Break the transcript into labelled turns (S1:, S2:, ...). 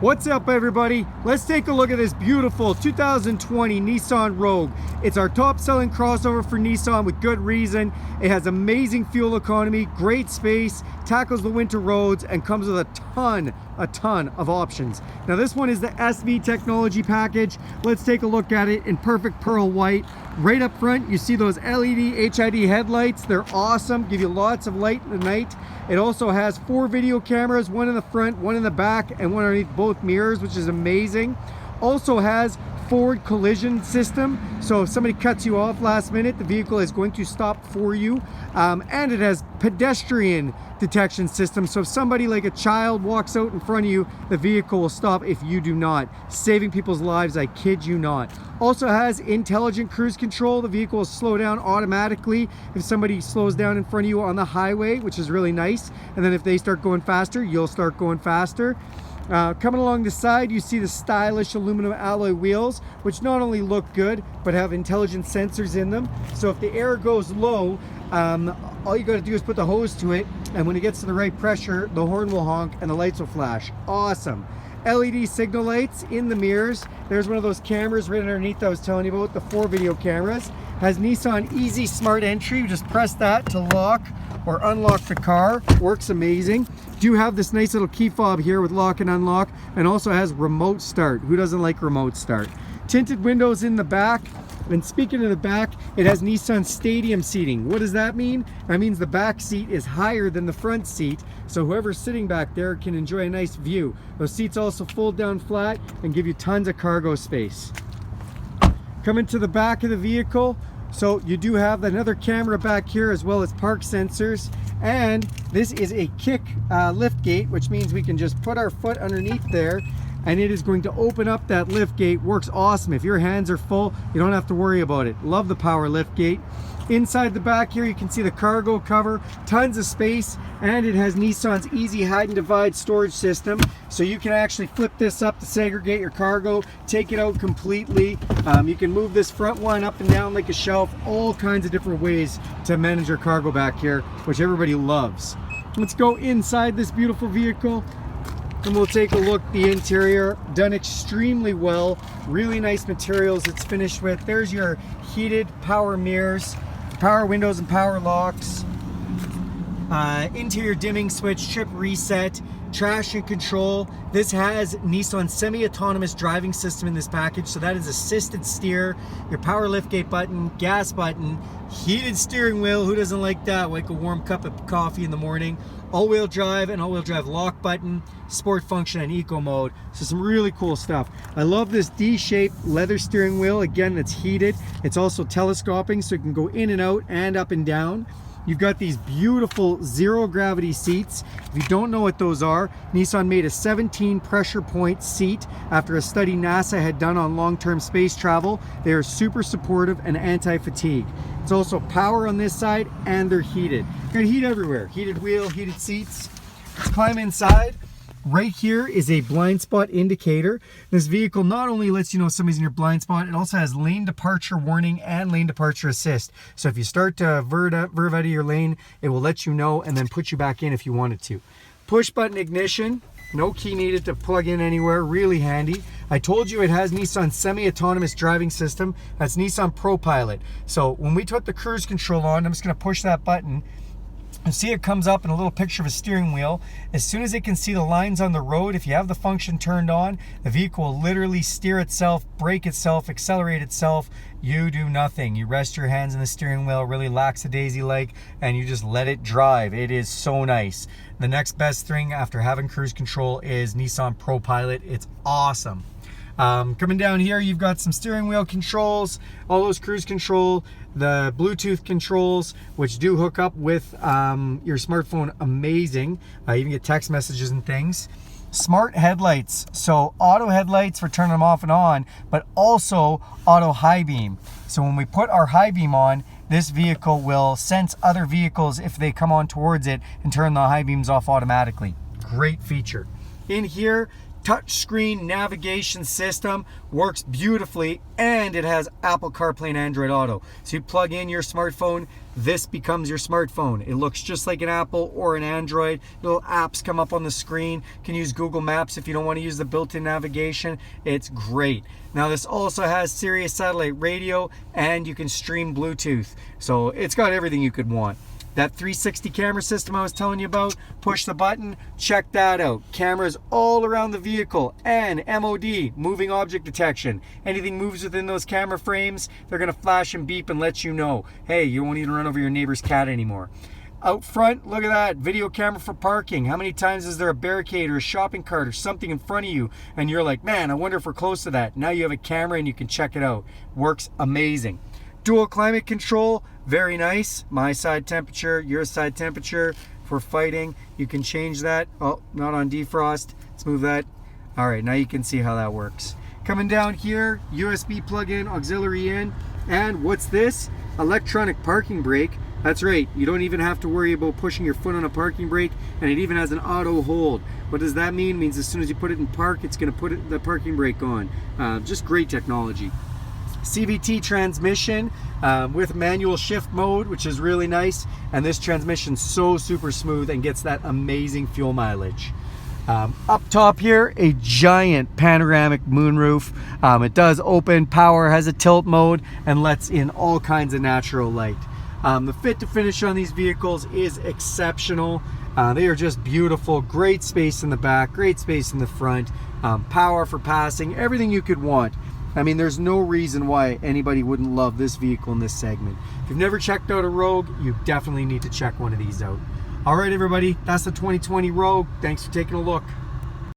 S1: What's up, everybody? Let's take a look at this beautiful 2020 Nissan Rogue. It's our top selling crossover for Nissan with good reason. It has amazing fuel economy, great space, tackles the winter roads, and comes with a ton of options. Now this one is the SV technology package. Let's take a look at it in perfect pearl white. Right up front, you see those LED HID headlights. They're awesome, give you lots of light in the night. It also has 4 video cameras, one in the front, one in the back, and one underneath both mirrors, which is amazing. Also has forward collision system, so if somebody cuts you off last minute, the vehicle is going to stop for you. And it has pedestrian detection system, so if somebody like a child walks out in front of you, the vehicle will stop if you do not, saving people's lives, I kid you not. Also has intelligent cruise control. The vehicle will slow down automatically if somebody slows down in front of you on the highway, which is really nice, and then if they start going faster, you'll start going faster. Coming along the side, you see the stylish aluminum alloy wheels, which not only look good, but have intelligent sensors in them. So if the air goes low, all you gotta do is put the hose to it, and when it gets to the right pressure, the horn will honk and the lights will flash. Awesome. LED signal lights in the mirrors. There's one of those cameras right underneath that I was telling you about, the 4 video cameras. Has Nissan Easy Smart Entry. You just press that to lock or unlock the car. Works amazing. Do have this nice little key fob here with lock and unlock, and also has remote start. Who doesn't like remote start? Tinted windows in the back. And speaking of the back, it has Nissan Stadium seating. What does that mean? That means the back seat is higher than the front seat, so whoever's sitting back there can enjoy a nice view. Those seats also fold down flat and give you tons of cargo space. Coming to the back of the vehicle, so you do have another camera back here as well as park sensors, and this is a kick lift gate, which means we can just put our foot underneath there and it is going to open up that lift gate. Works awesome. If your hands are full, you don't have to worry about it. Love the power lift gate. Inside the back here, you can see the cargo cover, tons of space, and it has Nissan's easy hide and divide storage system. So you can actually flip this up to segregate your cargo, take it out completely. You can move this front one up and down like a shelf, all kinds of different ways to manage your cargo back here, which everybody loves. Let's go inside this beautiful vehicle and we'll take a look. The interior done extremely well, really nice materials it's finished with. There's your heated power mirrors, power windows and power locks, interior dimming switch, trip reset, traction control. This has Nissan semi-autonomous driving system in this package, so that is assisted steer, your power liftgate button, gas button, heated steering wheel. Who doesn't like that? Like a warm cup of coffee in the morning. All-wheel drive and all-wheel drive lock button, sport function, and eco mode. So some really cool stuff. I love this D-shaped leather steering wheel. Again, it's heated. It's also telescoping, so you can go in and out and up and down. You've got these beautiful zero gravity seats. If you don't know what those are, Nissan made a 17 pressure point seat after a study NASA had done on long-term space travel. They are super supportive and anti-fatigue. It's also power on this side, and they're heated. You're gonna heat everywhere. Heated wheel, heated seats. Let's climb inside. Right here is a blind spot indicator. This vehicle not only lets you know somebody's in your blind spot, it also has lane departure warning and lane departure assist. So if you start to verve out of your lane, it will let you know and then put you back in if you wanted to. Push button ignition, no key needed to plug in anywhere, really handy. I told you it has Nissan semi-autonomous driving system. That's Nissan ProPilot. So when we put the cruise control on, I'm just gonna push that button. You see it comes up in a little picture of a steering wheel. As soon as it can see the lines on the road, if you have the function turned on, the vehicle will literally steer itself, brake itself, accelerate itself. You do nothing. You rest your hands in the steering wheel, really lackadaisy-like, and you just let it drive. It is so nice. The next best thing after having cruise control is Nissan ProPilot. It's awesome. Coming down here, you've got some steering wheel controls, all those cruise control, the Bluetooth controls, which do hook up with your smartphone. Amazing. You even get text messages and things. Smart headlights, so auto headlights for turning them off and on, but also auto high beam. So when we put our high beam on, this vehicle will sense other vehicles if they come on towards it and turn the high beams off automatically. Great feature. In here, touchscreen navigation system, works beautifully, and it has Apple CarPlay and Android Auto. So you plug in your smartphone, this becomes your smartphone. It looks just like an Apple or an Android. Little apps come up on the screen. You can use Google Maps if you don't want to use the built-in navigation. It's great. Now this also has Sirius satellite radio, and you can stream Bluetooth. So it's got everything you could want. That 360 camera system I was telling you about, push the button, check that out. Cameras all around the vehicle, and MOD, moving object detection. Anything moves within those camera frames, they're gonna flash and beep and let you know, hey, you won't even run over your neighbor's cat anymore. Out front, look at that, video camera for parking. How many times is there a barricade or a shopping cart or something in front of you and you're like, man, I wonder if we're close to that. Now you have a camera and you can check it out. Works amazing. Dual climate control, very nice. My side temperature, your side temperature. For fighting, you can change that. Oh, not on defrost. Let's move that. All right, now you can see how that works. Coming down here, USB plug-in, auxiliary in, and what's this? Electronic parking brake. That's right, you don't even have to worry about pushing your foot on a parking brake, and it even has an auto hold. What does that mean? It means as soon as you put it in park, it's gonna put the parking brake on. Just great technology. CVT transmission with manual shift mode, which is really nice, and this transmission's so super smooth and gets that amazing fuel mileage. Up top here, a giant panoramic moonroof. It does open, power, has a tilt mode, and lets in all kinds of natural light. The fit to finish on these vehicles is exceptional. They are just beautiful. Great space in the back, great space in the front, power for passing, everything you could want. I mean, there's no reason why anybody wouldn't love this vehicle in this segment. If you've never checked out a Rogue, you definitely need to check one of these out. All right, everybody, that's the 2020 Rogue. Thanks for taking a look.